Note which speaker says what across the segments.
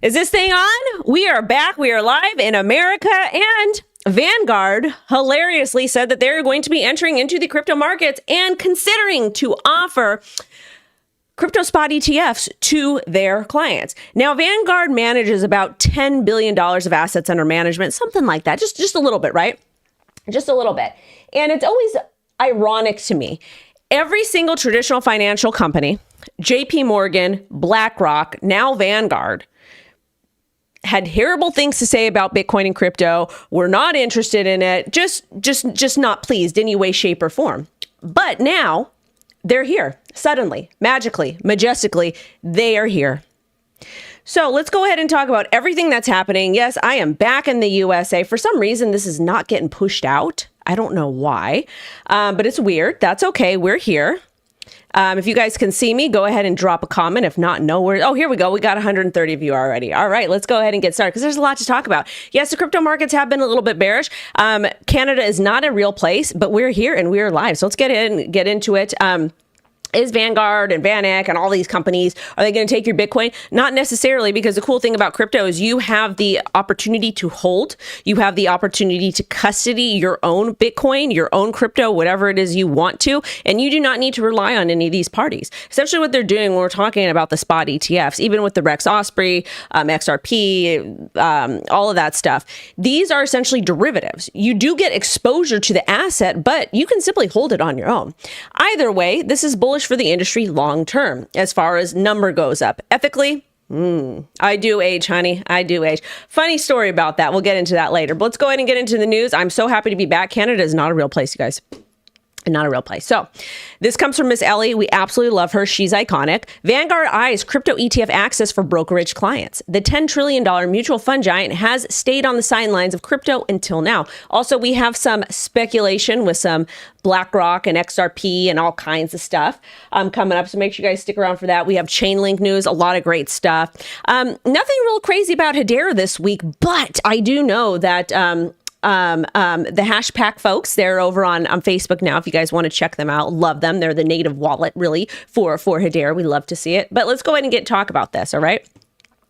Speaker 1: Is this thing on? We are back. We are live in America, and Vanguard hilariously said that they're going to be entering into the crypto markets and considering to offer crypto spot ETFs to their clients. Now, Vanguard manages about $10 billion of assets under management, something like that. Just a little bit, right? Just a little bit. And it's always ironic to me. Every single traditional financial company, JP Morgan, BlackRock, now Vanguard, had terrible things to say about Bitcoin and crypto. We're not interested in it. Just not pleased any way, shape, or form. But now they're here. Suddenly, magically, majestically, they are here. So let's go ahead and talk about everything that's happening. Yes, I am back in the USA. For some reason, this is not getting pushed out. I don't know why, but it's weird. That's okay. We're here. If you guys can see me, go ahead and drop a comment. If not, no worries. Oh, here we go. We got 130 of you already. All right, let's go ahead and get started because there's a lot to talk about. Yes, the crypto markets have been a little bit bearish. Canada is not a real place, but we're here and we're live. So let's get into it. Is Vanguard and VanEck and all these companies, are they going to take your Bitcoin? Not necessarily, because the cool thing about crypto is you have the opportunity to hold, you have the opportunity to custody your own Bitcoin, your own crypto, whatever it is you want to, and you do not need to rely on any of these parties. Essentially what they're doing when we're talking about the spot ETFs, even with the Rex Osprey, XRP, all of that stuff, these are essentially derivatives. You do get exposure to the asset, but you can simply hold it on your own. Either way, this is bullish for the industry long term as far as number goes up. Ethically, I do age, honey. I do age. Funny story about that. We'll get into that later. But let's go ahead and get into the news. I'm so happy to be back. Canada is not a real place, you guys. Not a real place. So this comes from Miss Ellie. We absolutely love her. She's iconic. Vanguard eyes crypto ETF access for brokerage clients. The $10 trillion mutual fund giant has stayed on the sidelines of crypto until now. Also, we have some speculation with some BlackRock and XRP and all kinds of stuff coming up. So make sure you guys stick around for that. We have chainlink news, a lot of great stuff. Nothing real crazy about Hedera this week, but I do know that the Hashpack folks, they're over on Facebook now. If you guys want to check them out, love them. They're the native wallet really for Hedera. We love to see it. But let's go ahead and talk about this. All right.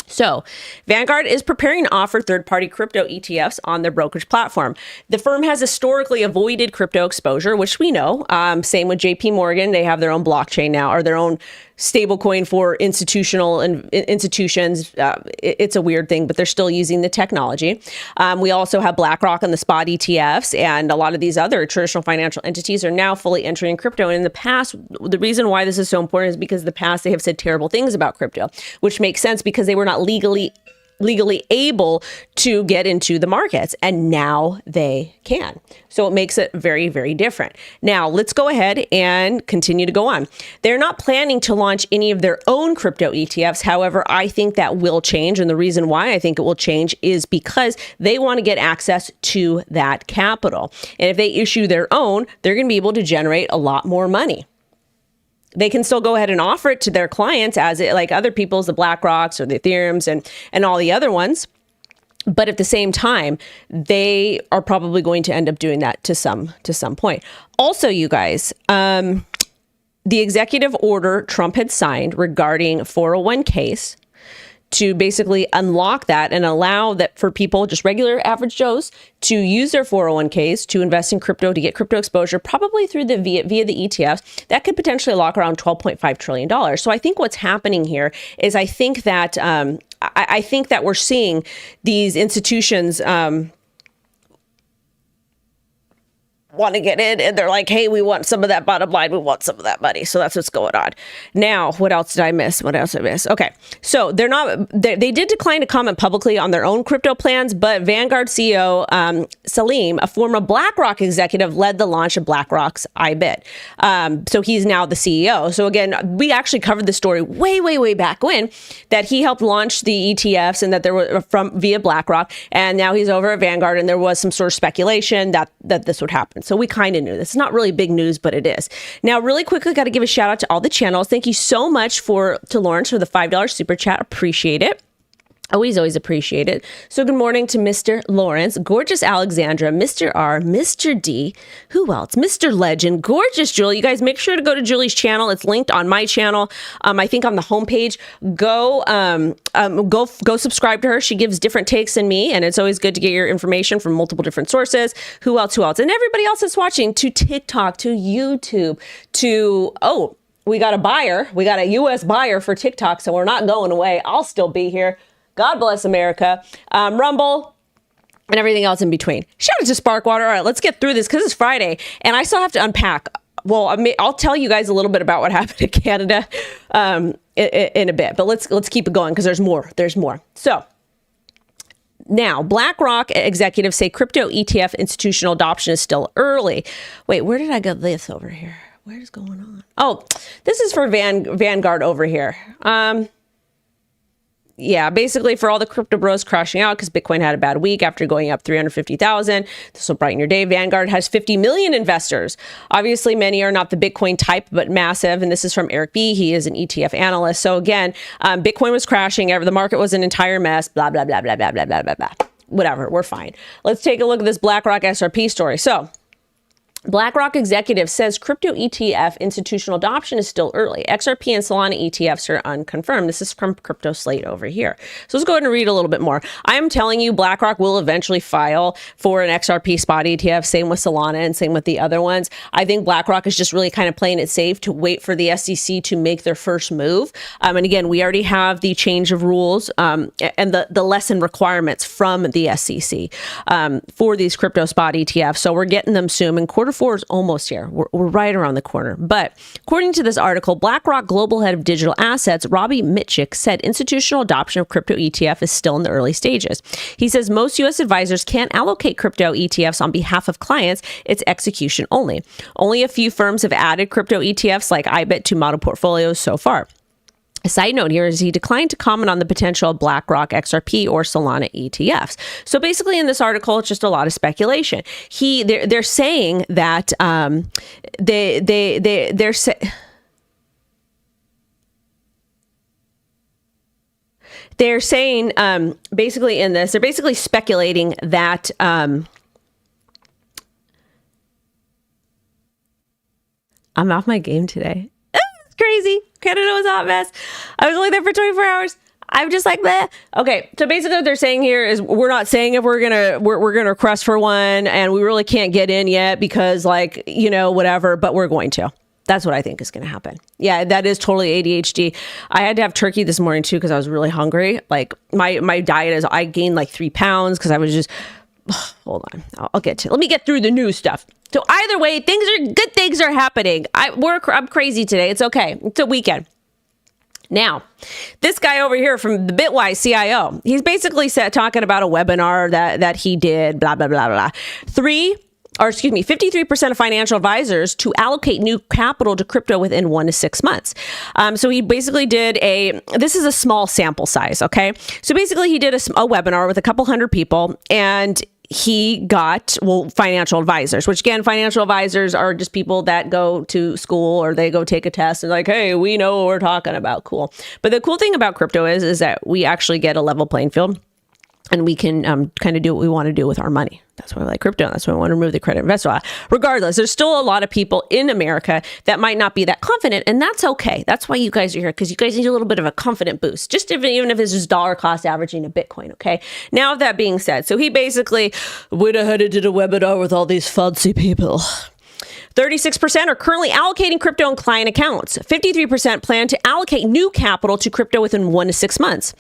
Speaker 1: So Vanguard is preparing to offer third-party crypto ETFs on their brokerage platform. The firm has historically avoided crypto exposure, which we know. Same with JP Morgan. They have their own blockchain now, or their own stablecoin for institutional and institutions. It's a weird thing, but they're still using the technology. We also have BlackRock and the spot ETFs, and a lot of these other traditional financial entities are now fully entering crypto. And in the past, the reason why this is so important is because in the past they have said terrible things about crypto, which makes sense because they were not legally able to get into the markets, and now they can. So it makes it very, very different. Now let's go ahead and continue to go on. They're not planning to launch any of their own crypto ETFs. However, I think that will change. And the reason why I think it will change is because they want to get access to that capital. And if they issue their own, they're going to be able to generate a lot more money. They can still go ahead and offer it to their clients as it, like other people's, the BlackRocks or the Ethereums and all the other ones. But at the same time, they are probably going to end up doing that to some point. Also, you guys, the executive order Trump had signed regarding 401ks to basically unlock that and allow that for people, just regular average Joes, to use their 401ks to invest in crypto, to get crypto exposure, probably through via the ETFs, that could potentially unlock around $12.5 trillion. So I think what's happening here is I think that we're seeing these institutions want to get in, and they're like, hey, we want some of that bottom line. We want some of that money. So that's what's going on. Now, what else did I miss? Okay. So they did decline to comment publicly on their own crypto plans, but Vanguard CEO Salim, a former BlackRock executive, led the launch of BlackRock's iBit. So he's now the CEO. So again, we actually covered the story way back when that he helped launch the ETFs and that there were via BlackRock, and now he's over at Vanguard, and there was some sort of speculation that this would happen. So we kind of knew this. It's not really big news, but it is. Now, really quickly, got to give a shout out to all the channels. Thank you so much to Lawrence for the $5 super chat. Appreciate it. Always appreciate it. So good morning to Mr. Lawrence, gorgeous Alexandra, Mr. R, Mr. D, who else? Mr. Legend, gorgeous Julie. You guys make sure to go to Julie's channel. It's linked on my channel. I think on the homepage. Go subscribe to her. She gives different takes than me, and it's always good to get your information from multiple different sources. Who else? And everybody else that's watching, to TikTok, to YouTube, to we got a buyer. We got a US buyer for TikTok, so we're not going away. I'll still be here. God bless America, Rumble, and everything else in between. Shout out to Sparkwater. All right, let's get through this because it's Friday, and I still have to unpack. Well, I'll tell you guys a little bit about what happened in Canada in a bit, but let's keep it going because there's more. So now, BlackRock executives say crypto ETF institutional adoption is still early. Wait, where did I get this over here? What is going on? Oh, this is for Vanguard over here. Yeah, basically for all the crypto bros crashing out because Bitcoin had a bad week after going up 350,000. This will brighten your day. Vanguard has 50 million investors. Obviously, many are not the Bitcoin type, but massive. And this is from Eric B. He is an ETF analyst. So again, Bitcoin was crashing. The market was an entire mess. Blah, blah, blah, blah, blah, blah, blah, blah, blah. Whatever, we're fine. Let's take a look at this BlackRock XRP story. So BlackRock executive says crypto ETF institutional adoption is still early. XRP and Solana ETFs are unconfirmed. This is from Crypto Slate over here. So let's go ahead and read a little bit more. I am telling you, BlackRock will eventually file for an XRP spot ETF. Same with Solana and same with the other ones. I think BlackRock is just really kind of playing it safe to wait for the SEC to make their first move. And again, we already have the change of rules and the lesson requirements from the SEC for these crypto spot ETFs. So we're getting them soon. And quarter 4 is almost here. We're right around the corner. But according to this article, BlackRock Global Head of Digital Assets, Robbie Mitchick, said institutional adoption of crypto ETF is still in the early stages. He says most U.S. advisors can't allocate crypto ETFs on behalf of clients. It's execution only. Only a few firms have added crypto ETFs like iBet to model portfolios so far. A side note here is he declined to comment on the potential of BlackRock XRP or Solana ETFs. So basically in this article, it's just a lot of speculation. They're saying that they're saying basically in this, they're basically speculating that I'm off my game today. Crazy. Canada was a hot mess. I was only there for 24 hours. I'm just like that. Okay, so basically what they're saying here is we're not saying if we're gonna request for one, and we really can't get in yet because whatever, but we're going to. That's what I think is going to happen. Yeah, that is totally ADHD. I had to have turkey this morning too because I was really hungry. Like my diet is I gained like 3 pounds because I was just. Hold on. Let me get through the news stuff. So either way, good things are happening. I'm crazy today. It's okay. It's a weekend. Now, this guy over here from the Bitwise CIO, he's basically talking about a webinar that he did, blah, blah, blah, blah. 53% of financial advisors to allocate new capital to crypto within 1 to 6 months. So he basically did this is a small sample size, okay? So basically he did a webinar with a couple hundred people, and he got, financial advisors, which again, financial advisors are just people that go to school or they go take a test and like, hey, we know what we're talking about. Cool. But the cool thing about crypto is that we actually get a level playing field. And we can kind of do what we want to do with our money. That's why we like crypto. That's why we want to remove the credit investor law. Regardless, there's still a lot of people in America that might not be that confident, and that's okay. That's why you guys are here, because you guys need a little bit of a confident boost, just even if it's just dollar cost averaging a Bitcoin, okay? Now, that being said, so he basically went ahead and did a webinar with all these fancy people. 36% are currently allocating crypto in client accounts. 53% plan to allocate new capital to crypto within 1 to 6 months.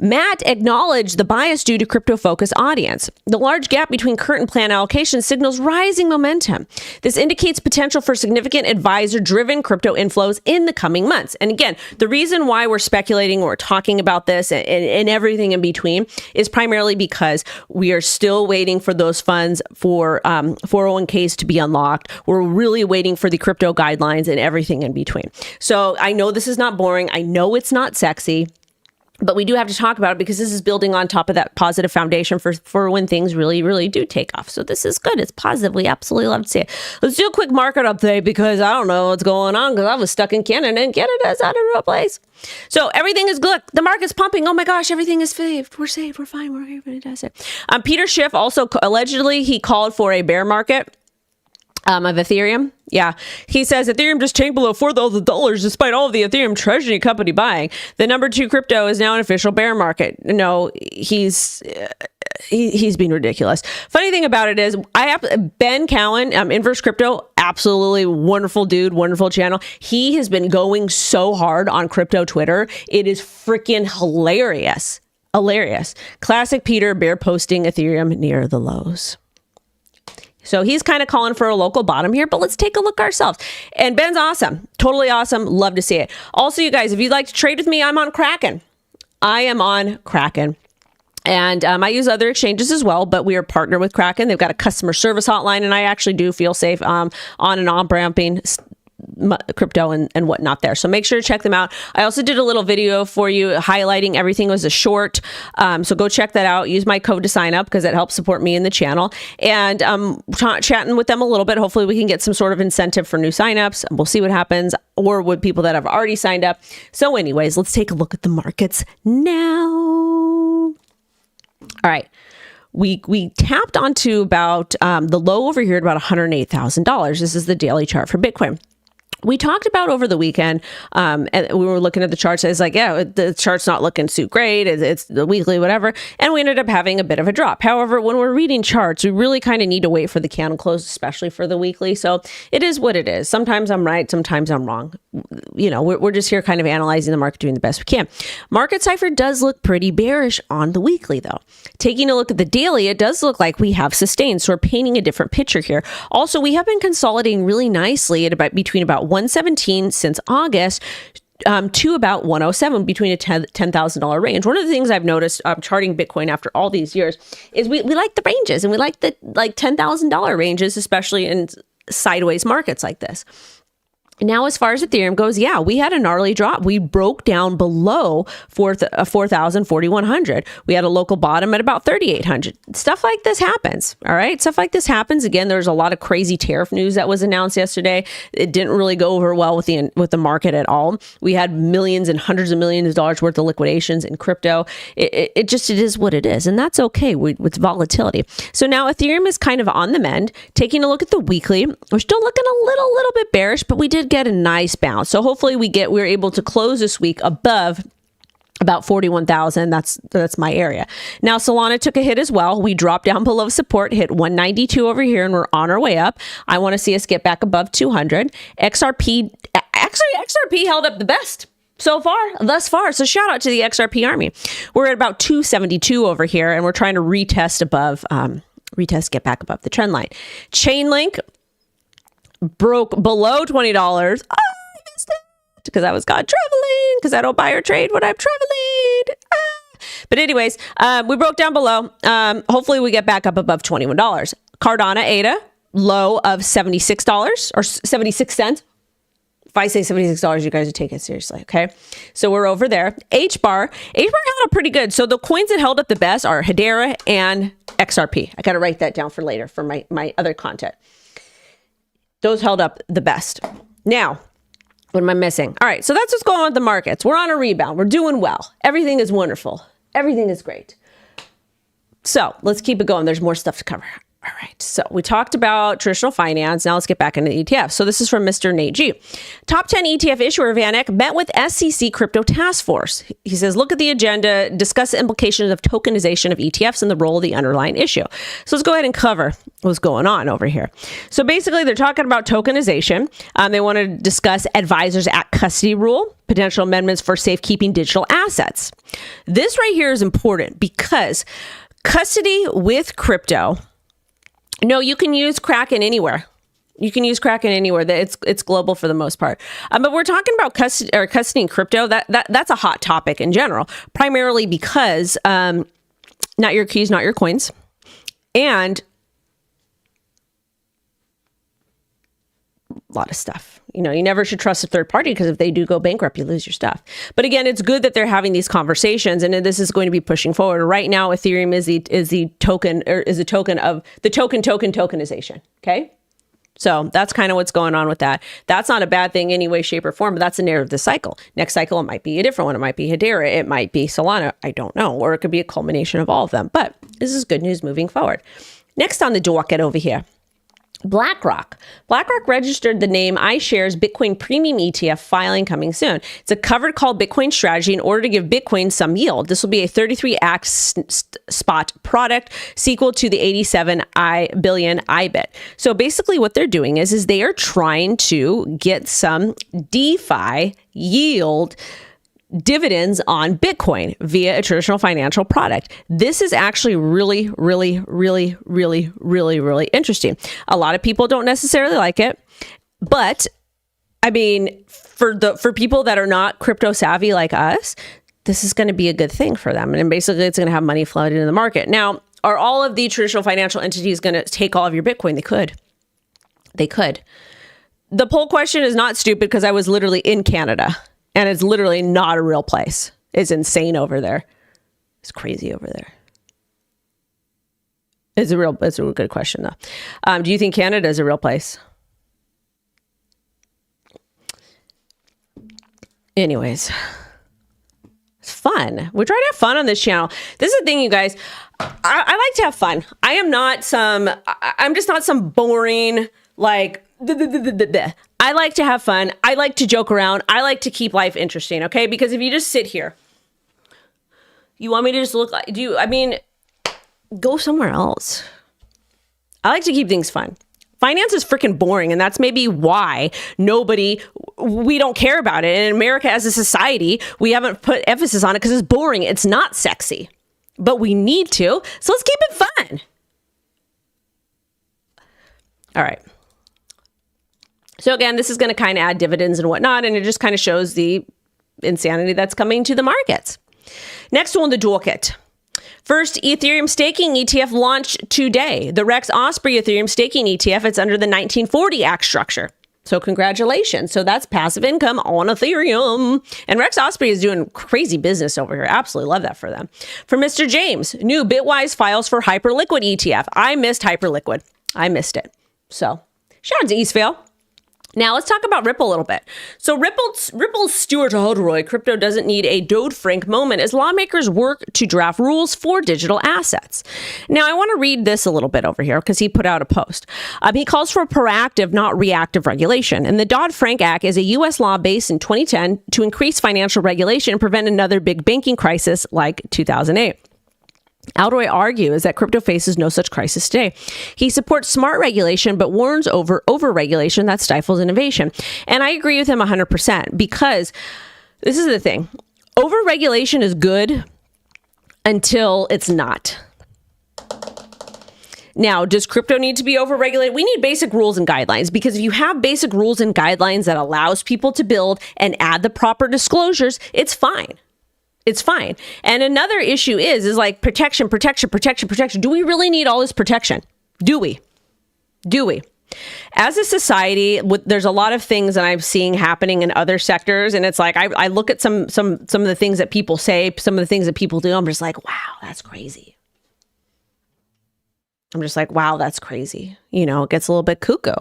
Speaker 1: Matt acknowledged the bias due to crypto-focused audience. The large gap between current and planned allocation signals rising momentum. This indicates potential for significant advisor-driven crypto inflows in the coming months. And again, the reason why we're speculating or talking about this and everything in between is primarily because we are still waiting for those funds for 401ks to be unlocked. We're really waiting for the crypto guidelines and everything in between. So I know this is not boring. I know it's not sexy. But we do have to talk about it because this is building on top of that positive foundation for when things really, really do take off. So this is good. It's positive. We absolutely love to see it. Let's do a quick market update because I don't know what's going on because I was stuck in Canada and Canada's out of a real place. So everything is good. The market's pumping. Oh my gosh, everything is saved. We're saved. We're fine. We're fantastic. Peter Schiff also allegedly he called for a bear market of Ethereum. Yeah. He says Ethereum just tanked below $4,000 despite all of the Ethereum treasury company buying. The number 2 crypto is now an official bear market. No, he's being ridiculous. Funny thing about it is I have Ben Cowan, Inverse Crypto, absolutely wonderful dude, wonderful channel. He has been going so hard on crypto Twitter. It is freaking hilarious. Hilarious. Classic Peter bear posting Ethereum near the lows. So he's kind of calling for a local bottom here, but let's take a look ourselves. And Ben's awesome. Totally awesome. Love to see it. Also, you guys, if you'd like to trade with me, I'm on KRAKEN. I am on KRAKEN. And I use other exchanges as well, but we are partnered with KRAKEN. They've got a customer service hotline, and I actually do feel safe on and on-ramping crypto and whatnot there. So make sure to check them out. I also did a little video for you highlighting everything was a short. So go check that out. Use my code to sign up because it helps support me in the channel. And chatting with them a little bit. Hopefully we can get some sort of incentive for new signups. We'll see what happens, or with people that have already signed up. So anyways, let's take a look at the markets now. All right. We tapped onto about the low over here at about $108,000. This is the daily chart for Bitcoin. We talked about over the weekend, and we were looking at the charts. I was like, yeah, the chart's not looking too great. It's the weekly, whatever. And we ended up having a bit of a drop. However, when we're reading charts, we really kind of need to wait for the candle close, especially for the weekly. So it is what it is. Sometimes I'm right. Sometimes I'm wrong. You know, we're just here kind of analyzing the market, doing the best we can. Market CIPHER does look pretty bearish on the weekly, though. Taking a look at the daily, it does look like we have sustained. So we're painting a different picture here. Also, we have been consolidating really nicely at between about 117 since August to about 107, between a $10,000 range. One of the things I've noticed charting Bitcoin after all these years is we like the ranges, and we like the $10,000 ranges, especially in sideways markets like this. Now, as far as Ethereum goes, yeah, we had a gnarly drop. We broke down below 4,100. We had a local bottom at about 3,800. Stuff like this happens. All right. Stuff like this happens. Again, there's a lot of crazy tariff news that was announced yesterday. It didn't really go over well with the market at all. We had millions and hundreds of millions of dollars worth of liquidations in crypto. It is what it is. And that's okay with volatility. So now Ethereum is kind of on the mend. Taking a look at the weekly, we're still looking a little bit bearish, but we did get a nice bounce. So hopefully we're able to close this week above about 41,000. That's my area. Now, Solana took a hit as well. We dropped down below support, hit 192 over here, and we're on our way up. I want to see us get back above 200. XRP held up the best thus far. So shout out to the XRP army. We're at about 272 over here, and we're trying to retest, get back above the trend line. Chainlink broke below $20. I missed it because I was gone traveling, because I don't buy or trade when I'm traveling. But anyways, we broke down below. Hopefully we get back up above $21. Cardano ADA, low of $76 or 76 cents. If I say $76, you guys are taking it seriously, okay? So we're over there. HBAR held up pretty good. So the coins that held up the best are Hedera and XRP. I got to write that down for later for my other content. Those held up the best. Now, what am I missing? All right, so that's what's going on with the markets. We're on a rebound. We're doing well. Everything is wonderful. Everything is great. So let's keep it going. There's more stuff to cover. All right, so we talked about traditional finance. Now let's get back into ETFs. So this is from Mr. Nate G. Top 10 ETF issuer VanEck met with SEC Crypto Task Force. He says, look at the agenda, discuss the implications of tokenization of ETFs and the role of the underlying issue. So let's go ahead and cover what's going on over here. So basically, they're talking about tokenization. They want to discuss advisors at custody rule, potential amendments for safekeeping digital assets. This right here is important because custody with crypto. No, you can use KRAKEN anywhere. You can use KRAKEN anywhere. It's global for the most part. But we're talking about custodying crypto. That's a hot topic in general, primarily because not your keys, not your coins, and a lot of stuff. You know, you never should trust a third party because if they do go bankrupt, you lose your stuff. But again, it's good that they're having these conversations, and this is going to be pushing forward. Right now, Ethereum is the token, or is a token of the tokenization. Okay. So that's kind of what's going on with that. That's not a bad thing in any way, shape, or form, but that's the narrative of the cycle. Next cycle, it might be a different one. It might be Hedera. It might be Solana. I don't know. Or it could be a culmination of all of them. But this is good news moving forward. Next on the docket over here, BlackRock. BlackRock registered the name iShares Bitcoin Premium ETF filing coming soon. It's a covered call Bitcoin strategy in order to give Bitcoin some yield. This will be a 33x spot product sequel to the 87 billion IBIT. So basically what they're doing is they are trying to get some DeFi yield dividends on Bitcoin via a traditional financial product. This is actually really, really, really, really, really, really interesting. A lot of people don't necessarily like it, but I mean, for people that are not crypto savvy like us, this is going to be a good thing for them. And basically it's going to have money flooded into the market. Now, are all of the traditional financial entities going to take all of your Bitcoin? They could. They could. The poll question is not stupid because I was literally in Canada. And it's literally not a real place. It's insane over there. It's crazy over there. It's a real good question though. Do you think Canada is a real place? Anyways, it's fun. We're trying to have fun on this channel. This is the thing, you guys. I like to have fun. I'm just not some boring, like, I like to have fun. I like to joke around. I like to keep life interesting, okay? Because if you just sit here, you want me to just look like, go somewhere else. I like to keep things fun. Finance is freaking boring, and that's maybe why we don't care about it. And in America as a society, we haven't put emphasis on it because it's boring. It's not sexy, but we need to. So let's keep it fun. All right. So again, this is going to kind of add dividends and whatnot, and it just kind of shows the insanity that's coming to the markets. Next on the docket. First, Ethereum staking ETF launched today. The Rex Osprey Ethereum staking ETF, it's under the 1940 Act structure. So congratulations. So that's passive income on Ethereum. And Rex Osprey is doing crazy business over here. Absolutely love that for them. For Mr. James, new Bitwise files for hyperliquid ETF. I missed hyperliquid. I missed it. So shout out to Eastvale. Now let's talk about Ripple a little bit. So Ripple's Stuart Hodroy, crypto doesn't need a Dodd-Frank moment as lawmakers work to draft rules for digital assets. Now I want to read this a little bit over here because he put out a post. He calls for proactive, not reactive regulation. And the Dodd-Frank Act is a U.S. law based in 2010 to increase financial regulation and prevent another big banking crisis like 2008. Alroy argues that crypto faces no such crisis today. He supports smart regulation, but warns over-regulation that stifles innovation. And I agree with him 100% because this is the thing. Over-regulation is good until it's not. Now, does crypto need to be over-regulated? We need basic rules and guidelines because if you have basic rules and guidelines that allows people to build and add the proper disclosures, it's fine. It's fine. And another issue is like protection. Do we really need all this protection? Do we? As a society, there's a lot of things that I'm seeing happening in other sectors. And it's like, I look at some of the things that people say, some of the things that people do. I'm just like, wow, that's crazy. You know, it gets a little bit cuckoo.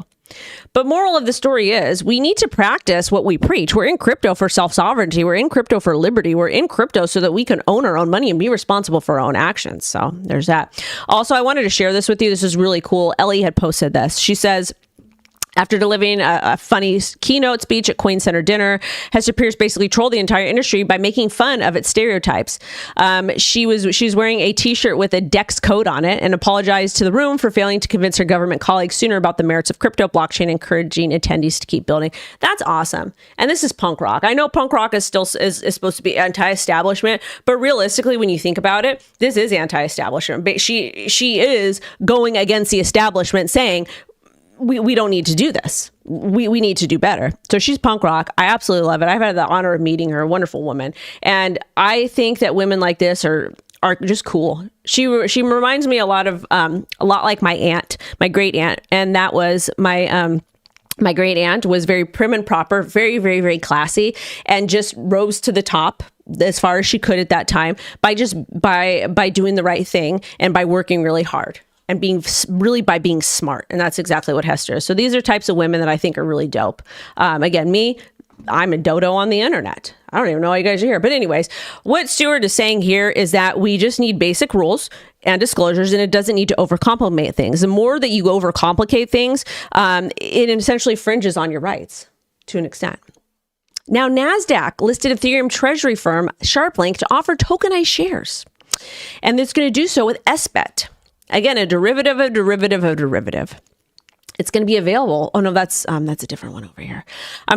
Speaker 1: But moral of the story is we need to practice what we preach. We're in crypto for self-sovereignty. We're in crypto for liberty. We're in crypto so that we can own our own money and be responsible for our own actions. So there's that. Also, I wanted to share this with you. This is really cool. Ellie had posted this. She says, after delivering a funny keynote speech at Coin Center dinner, Hester Pierce basically trolled the entire industry by making fun of its stereotypes. She's wearing a t-shirt with a DEX code on it and apologized to the room for failing to convince her government colleagues sooner about the merits of crypto blockchain, encouraging attendees to keep building. That's awesome. And this is punk rock. I know punk rock is supposed to be anti-establishment, but realistically, when you think about it, this is anti-establishment. But she is going against the establishment, saying, we don't need to do this. We need to do better. So she's punk rock. I absolutely love it. I've had the honor of meeting her, a wonderful woman. And I think that women like this are just cool. She reminds me a lot like my aunt, my great aunt. And that was my My great aunt was very prim and proper, very, very, very classy, and just rose to the top as far as she could at that time by doing the right thing and by working really hard and by being smart. And that's exactly what Hester is. So these are types of women that I think are really dope. Again, I'm a dodo on the internet. I don't even know why you guys are here. But anyways, what Stuart is saying here is that we just need basic rules and disclosures, and it doesn't need to overcomplicate things. The more that you overcomplicate things, it essentially fringes on your rights to an extent. Now, NASDAQ listed Ethereum treasury firm Sharplink to offer tokenized shares. And it's going to do so with SBET. Again, a derivative of derivative of derivative. It's going to be available. Oh no, that's a different one over here.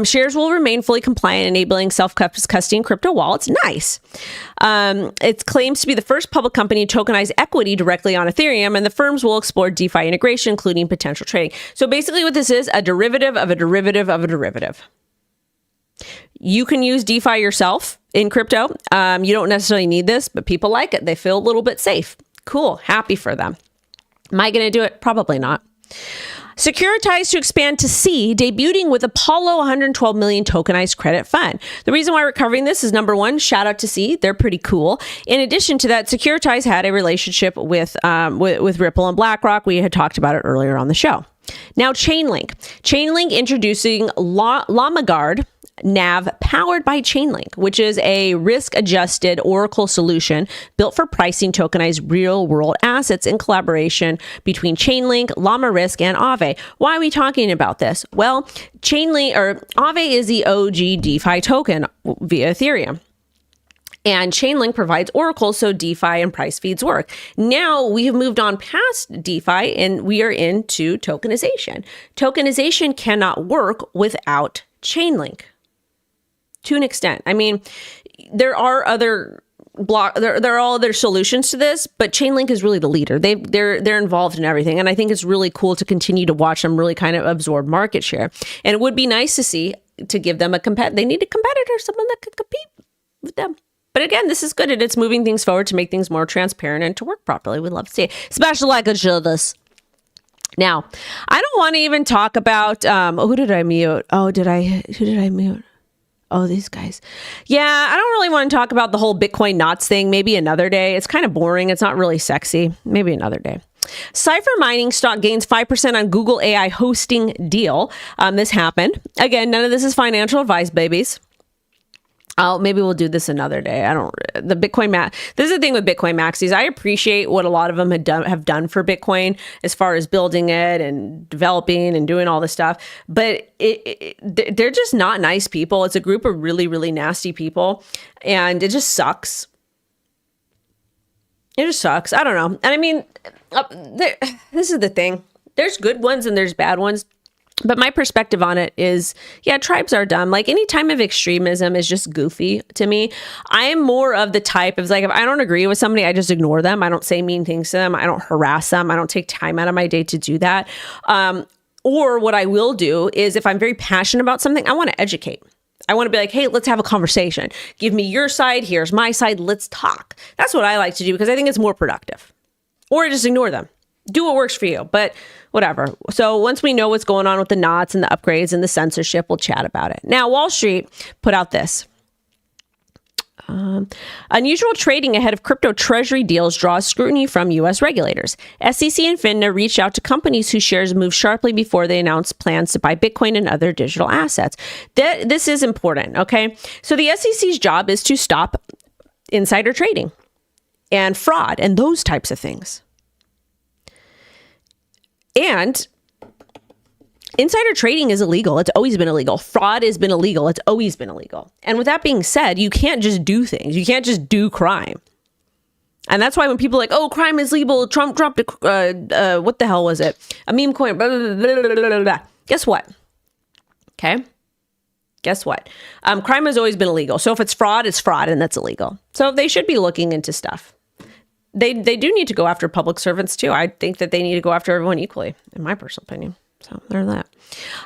Speaker 1: Shares will remain fully compliant, enabling self-custody crypto wallets. Nice. It claims to be the first public company to tokenize equity directly on Ethereum, and the firms will explore DeFi integration, including potential trading. So basically what this is, a derivative of a derivative of a derivative. You can use DeFi yourself in crypto. You don't necessarily need this, but people like it. They feel a little bit safe. Cool. Happy for them. Am I going to do it? Probably not. Securitized to expand to C, debuting with Apollo 112 million tokenized credit fund. The reason why we're covering this is, number one, shout out to C. They're pretty cool. In addition to that, Securitized had a relationship with Ripple and BlackRock. We had talked about it earlier on the show. Now, Chainlink. Chainlink introducing Vanguard NAV powered by Chainlink, which is a risk-adjusted Oracle solution built for pricing tokenized real-world assets in collaboration between Chainlink, Llama Risk, and Aave. Why are we talking about this? Well, Aave is the OG DeFi token via Ethereum. And Chainlink provides Oracle, so DeFi and price feeds work. Now we have moved on past DeFi and we are into tokenization. Tokenization cannot work without Chainlink. To an extent. I mean, there are other there are all other solutions to this, but Chainlink is really the leader. They're involved in everything, and I think it's really cool to continue to watch them really kind of absorb market share. And it would be nice to give them they need a competitor, someone that could compete with them. But again, this is good, and it's moving things forward to make things more transparent and to work properly. We'd love to see it, especially like a show this. Now, I don't want to even talk about who did I mute? Who did I mute? Oh, these guys. Yeah, I don't really want to talk about the whole Bitcoin knots thing. Maybe another day. It's kind of boring. It's not really sexy. Maybe another day. CIPHER mining stock gains 5% on Google AI hosting deal. This happened. Again, none of this is financial advice, babies. Maybe we'll do this another day. This is the thing with Bitcoin maxis. I appreciate what a lot of them have done for Bitcoin as far as building it and developing and doing all this stuff. But they're just not nice people. It's a group of really, really nasty people. And it just sucks. It just sucks. I don't know. And I mean, this is the thing. There's good ones and there's bad ones. But my perspective on it is, yeah, tribes are dumb. Like, any time of extremism is just goofy to me. I am more of the type of, like, if I don't agree with somebody, I just ignore them. I don't say mean things to them. I don't harass them. I don't take time out of my day to do that. Or what I will do is, if I'm very passionate about something, I want to educate. I want to be like, hey, let's have a conversation. Give me your side. Here's my side. Let's talk. That's what I like to do because I think it's more productive. Or just ignore them. Do what works for you, but whatever. So once we know what's going on with the knots and the upgrades and the censorship, we'll chat about it. Now, Wall Street put out this. Unusual trading ahead of crypto treasury deals draws scrutiny from U.S. regulators. SEC and FINRA reached out to companies whose shares moved sharply before they announced plans to buy Bitcoin and other digital assets. This is important, okay? So the SEC's job is to stop insider trading and fraud and those types of things. And insider trading is illegal. It's always been illegal. Fraud has been illegal. It's always been illegal. And with that being said, you can't just do things. You can't just do crime. And that's why when people are like, oh, crime is legal, Trump dropped what the hell was it? A meme coin, blah, blah, blah, blah, blah, blah. Guess what? Okay. Guess what? Crime has always been illegal. So if it's fraud, and that's illegal. So they should be looking into stuff. They do need to go after public servants too. I think that they need to go after everyone equally, in my personal opinion. So there's that.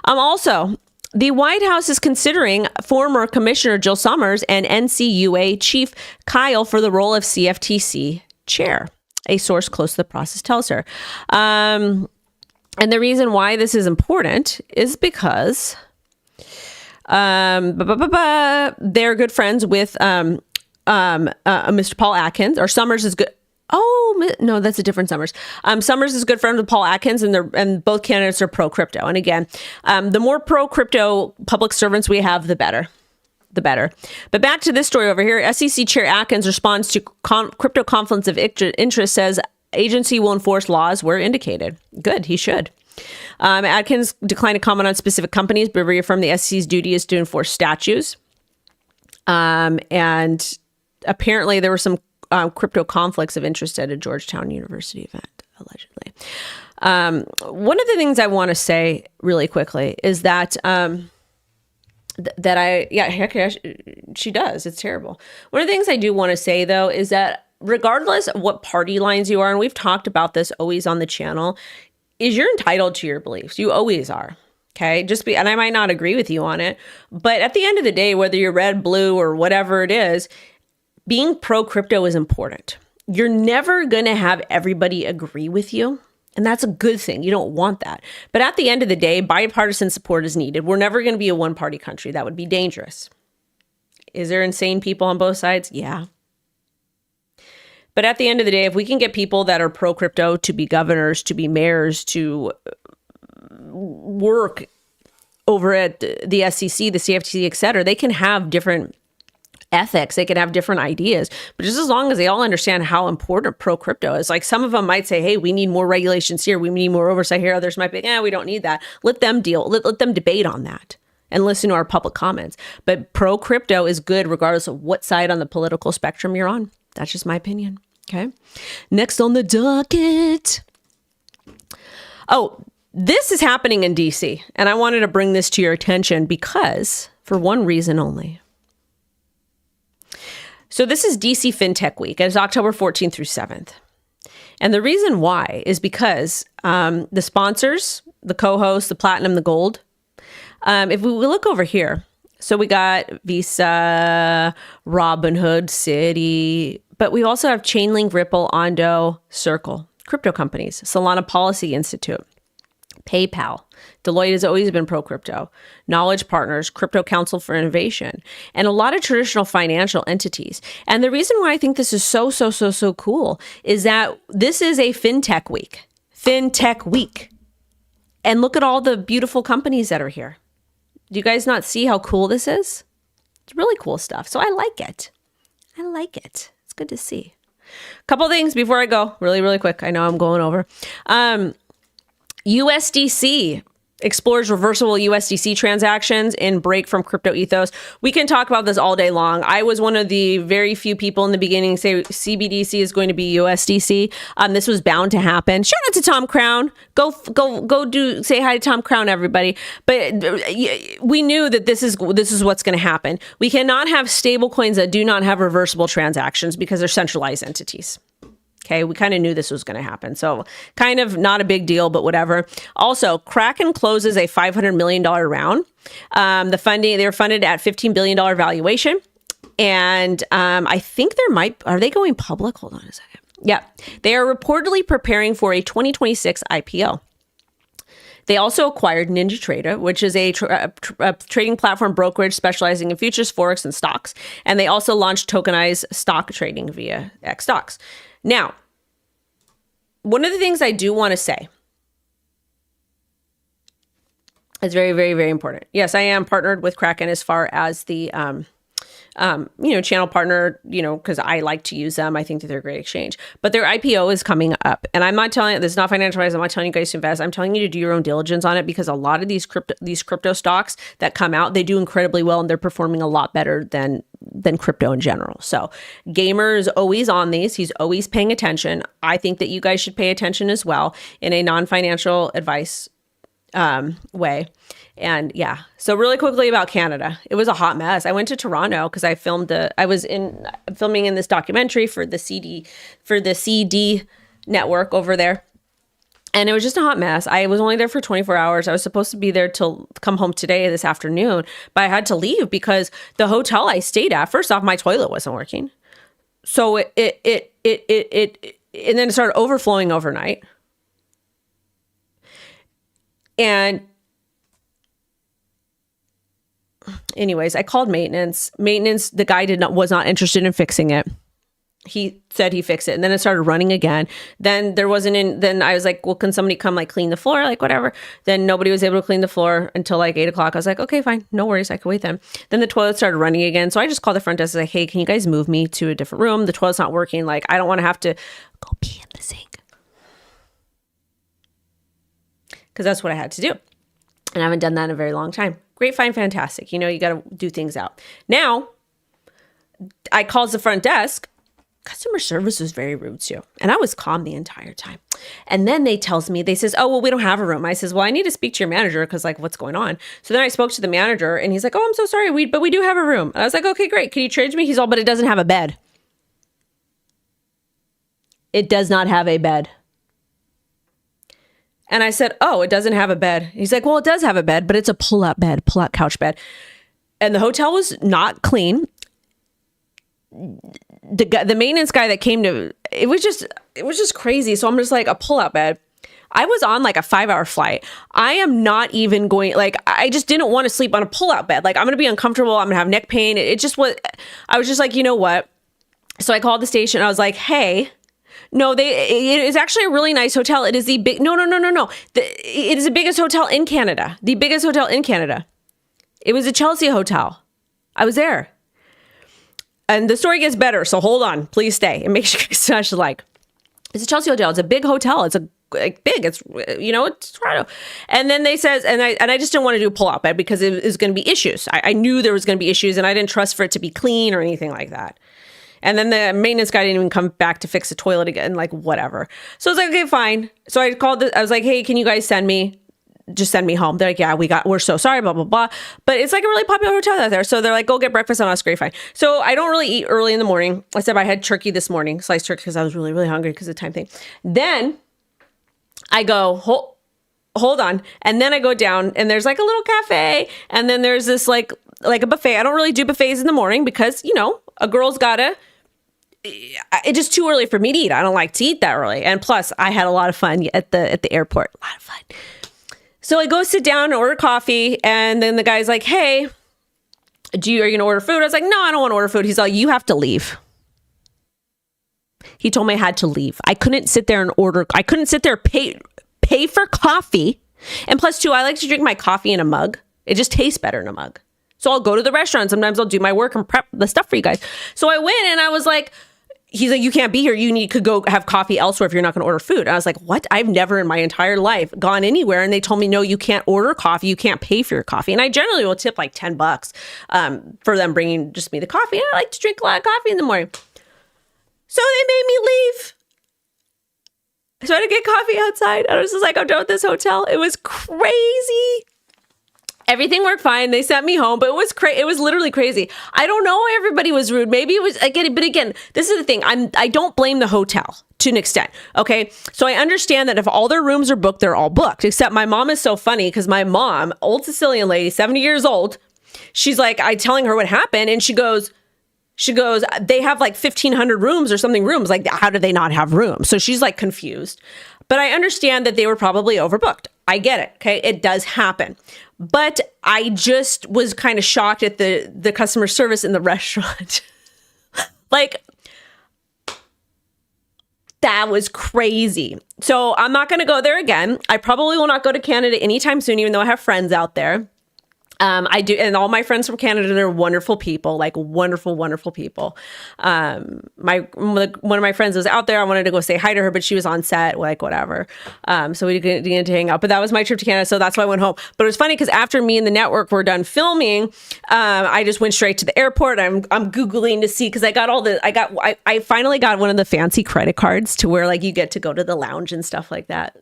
Speaker 1: Also, the White House is considering former Commissioner Jill Summers and NCUA Chief Kyle for the role of CFTC chair. A source close to the process tells her. And the reason why this is important is because they're good friends with Mr. Paul Atkins, or Summers is good. Oh, no, that's a different Summers. Summers is good friend with Paul Atkins, and both candidates are pro-crypto. And again, the more pro-crypto public servants we have, the better. But back to this story over here. SEC Chair Atkins responds to crypto conflicts of interest, says agency will enforce laws where indicated. Good, he should. Atkins declined to comment on specific companies, but reaffirmed the SEC's duty is to enforce statutes. And apparently there were some crypto conflicts of interest at a Georgetown University event, allegedly. One of the things I want to say really quickly is that she does. It's terrible. One of the things I do want to say, though, is that regardless of what party lines you are, and we've talked about this always on the channel, is you're entitled to your beliefs. You always are. Okay. And I might not agree with you on it, but at the end of the day, whether you're red, blue, or whatever it is, being pro crypto is important. You're never going to have everybody agree with you. And that's a good thing. You don't want that. But at the end of the day, bipartisan support is needed. We're never going to be a one-party country. That would be dangerous. Is there insane people on both sides? Yeah. But at the end of the day, if we can get people that are pro-crypto to be governors, to be mayors, to work over at the SEC, the CFTC, et cetera, they can have different ethics, they can have different ideas, but just as long as they all understand how important pro-crypto is. Like, some of them might say, hey, we need more regulations here, we need more oversight here. Others might be, we don't need that. Let them let them debate on that and listen to our public comments. But pro-crypto is good regardless of what side on the political spectrum you're on. That's just my opinion. Okay. Next on the docket. Oh, this is happening in DC, and I wanted to bring this to your attention because for one reason only. So this is DC FinTech Week. It's October 14th through 7th. And the reason why is because the sponsors, the co-hosts, the platinum, the gold, if we look over here, so we got Visa, Robinhood, Citi, but we also have Chainlink, Ripple, Ondo, Circle, crypto companies, Solana Policy Institute, PayPal. Deloitte has always been pro-crypto. Knowledge Partners, Crypto Council for Innovation, and a lot of traditional financial entities. And the reason why I think this is so cool is that this is a FinTech Week. FinTech Week. And look at all the beautiful companies that are here. Do you guys not see how cool this is? It's really cool stuff. So I like it. It's good to see. A couple things before I go, really quick. I know I'm going over. USDC explores reversible USDC transactions in break from crypto ethos. We can talk about this all day long. I was one of the very few people in the beginning say CBDC is going to be USDC. This was bound to happen. Shout out to Tom Crown. Go say hi to Tom Crown, everybody. But we knew that this is what's going to happen. We cannot have stable coins that do not have reversible transactions because they're centralized entities. Okay, we kind of knew this was going to happen. So kind of not a big deal, but whatever. Also, KRAKEN closes a $500 million round. They were funded at $15 billion valuation. And I think are they going public? Hold on a second. Yeah, they are reportedly preparing for a 2026 IPO. They also acquired NinjaTrader, which is a trading platform brokerage specializing in futures, forex, and stocks. And they also launched tokenized stock trading via XStocks. Now, one of the things I do want to say is very important. Yes, I am partnered with KRAKEN as far as the channel partner, because I like to use them. I think that they're a great exchange. But their IPO is coming up. And I'm not telling you, this is not financial advice. I'm not telling you guys to invest. I'm telling you to do your own diligence on it, because a lot of these crypto stocks that come out, they do incredibly well, and they're performing a lot better than crypto in general. So Gamer is always on these. He's always paying attention. I think that you guys should pay attention as well in a non-financial advice way. And yeah, so really quickly about Canada, it was a hot mess. I went to Toronto because I was filming in this documentary for the CD network over there. And it was just a hot mess. I was only there for 24 hours. I was supposed to be there till come home this afternoon, but I had to leave because the hotel I stayed at, first off, my toilet wasn't working. So and then it started overflowing overnight. And anyways, I called maintenance. Maintenance, the guy was not interested in fixing it. He said he fixed it, and then it started running again. Then then I was like, well, can somebody come like clean the floor? Like whatever. Then nobody was able to clean the floor until like 8 o'clock. I was like, okay, fine. No worries. I can wait then. Then the toilet started running again. So I just called the front desk. I was like, hey, can you guys move me to a different room? The toilet's not working. Like, I don't want to have to go pee in the sink. Because that's what I had to do. And I haven't done that in a very long time. Great, fine, fantastic. You know, you got to do things out. Now, I called the front desk. Customer service was very rude too. And I was calm the entire time. And then they says, oh, well, we don't have a room. I says, well, I need to speak to your manager because like, what's going on? So then I spoke to the manager and he's like, oh, I'm so sorry. But we do have a room. And I was like, okay, great. Can you change me? He's all, but it doesn't have a bed. It does not have a bed. And I said, oh, it doesn't have a bed. He's like, well, it does have a bed, but it's a pull-out bed, pull-out couch bed. And the hotel was not clean. The maintenance guy that came to, it was just crazy. So I'm just like, a pull-out bed. I was on like a 5-hour flight. I am not even going, like, I just didn't want to sleep on a pull-out bed. Like, I'm going to be uncomfortable. I'm going to have neck pain. It just was, I was just like, you know what? So I called the station. I was like, hey, no, it is actually a really nice hotel. It is the big, no. It is the biggest hotel in Canada. The biggest hotel in Canada. It was a Chelsea hotel. I was there. And the story gets better, so hold on. Please stay. And make sure you smash the like. It's a Chelsea hotel. It's a big hotel. It's big. It's, you know, it's Toronto. And then they says, and I just didn't want to do a pull-out bed because it was going to be issues. I knew there was going to be issues, and I didn't trust for it to be clean or anything like that. And then the maintenance guy didn't even come back to fix the toilet again, like whatever. So I was like, okay, fine. So I called, I was like, hey, can you guys send me home? They're like, yeah, we're so sorry, blah, blah, blah. But it's like a really popular hotel out there. So they're like, go get breakfast on us. Great, fine. So I don't really eat early in the morning. I said I had turkey this morning, sliced turkey, because I was really, really hungry because of the time thing. Then I go, hold on. And then I go down and there's like a little cafe. And then there's this like a buffet. I don't really do buffets in the morning because, you know, a girl's gotta, it's just too early for me to eat. I don't like to eat that early. And plus I had a lot of fun at the airport. A lot of fun. So I go sit down and order coffee. And then the guy's like, hey, are you going to order food? I was like, no, I don't want to order food. He's like, you have to leave. He told me I had to leave. I couldn't sit there and order. I couldn't sit there, pay for coffee. And plus two, I like to drink my coffee in a mug. It just tastes better in a mug. So I'll go to the restaurant. Sometimes I'll do my work and prep the stuff for you guys. So I went and I was like, he's like, you can't be here. You could go have coffee elsewhere if you're not going to order food. And I was like, what? I've never in my entire life gone anywhere. And they told me, no, you can't order coffee. You can't pay for your coffee. And I generally will tip like $10 for them bringing just me the coffee. And I like to drink a lot of coffee in the morning. So they made me leave. So I had to get coffee outside. I was just like, I'm done with this hotel. It was crazy. Everything worked fine. They sent me home, but it was it was literally crazy. I don't know why everybody was rude. Maybe it was but again, this is the thing. I don't blame the hotel to an extent. Okay. So I understand that if all their rooms are booked, they're all booked. Except my mom is so funny because my mom, old Sicilian lady, 70 years old, she's like, I telling her what happened, and she goes, they have like 1,500 rooms or something rooms. Like, how do they not have rooms? So she's like confused. But I understand that they were probably overbooked. I get it. Okay. It does happen. But I just was kind of shocked at the customer service in the restaurant. Like, that was crazy. So I'm not going to go there again. I probably will not go to Canada anytime soon, even though I have friends out there. I do, and all my friends from Canada, they're wonderful people, like wonderful, wonderful people. One of my friends was out there. I wanted to go say hi to her, but she was on set, like whatever. So we didn't get to hang out. But that was my trip to Canada, so that's why I went home. But it was funny because after me and the network were done filming, I just went straight to the airport. I'm Googling to see, because I finally got one of the fancy credit cards to where like you get to go to the lounge and stuff like that.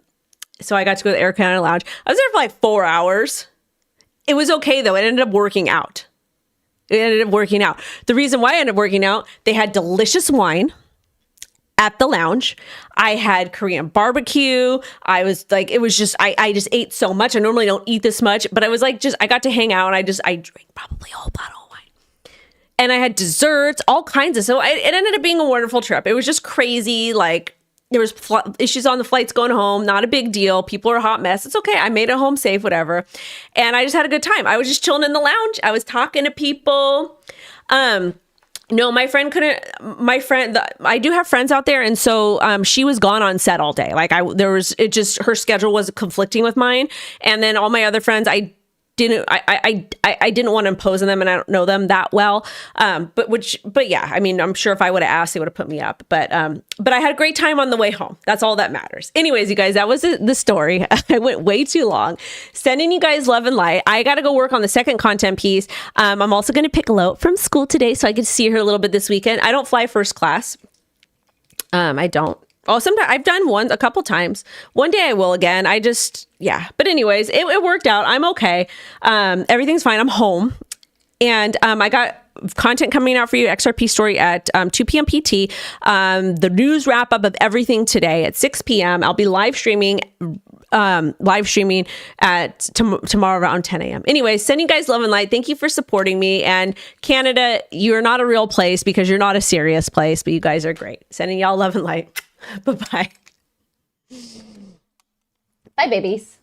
Speaker 1: So I got to go to the Air Canada lounge. I was there for like 4 hours. It was okay, though. It ended up working out. The reason why it ended up working out, they had delicious wine at the lounge. I had Korean barbecue. I was like, it was just, I just ate so much. I normally don't eat this much, but I was like, I got to hang out, and I drank probably a whole bottle of wine. And I had desserts, all kinds of, so it ended up being a wonderful trip. It was just crazy, like, there was issues on the flights going home. Not a big deal. People are a hot mess. It's okay. I made it home safe, whatever. And I just had a good time. I was just chilling in the lounge. I was talking to people. No, my friend couldn't. I do have friends out there, and so she was gone on set all day. Like her schedule was conflicting with mine, and then all my other friends, I didn't want to impose on them, and I don't know them that well. But yeah, I mean, I'm sure if I would have asked, they would have put me up. But I had a great time on the way home. That's all that matters. Anyways, you guys, that was the story. I went way too long. Sending you guys love and light. I got to go work on the second content piece. I'm also going to pick Lo up from school today, so I get to see her a little bit this weekend. I don't fly first class. I don't. Oh, sometimes I've done a couple times. One day I will again. Yeah. But anyways, it worked out. I'm okay. Everything's fine. I'm home. And I got content coming out for you, XRP story at 2 p.m. PT. The news wrap up of everything today at 6 p.m. I'll be live streaming at tomorrow around 10 a.m. Anyways, sending you guys love and light. Thank you for supporting me. And Canada, you're not a real place because you're not a serious place, but you guys are great. Sending y'all love and light. Bye-bye. Bye, babies.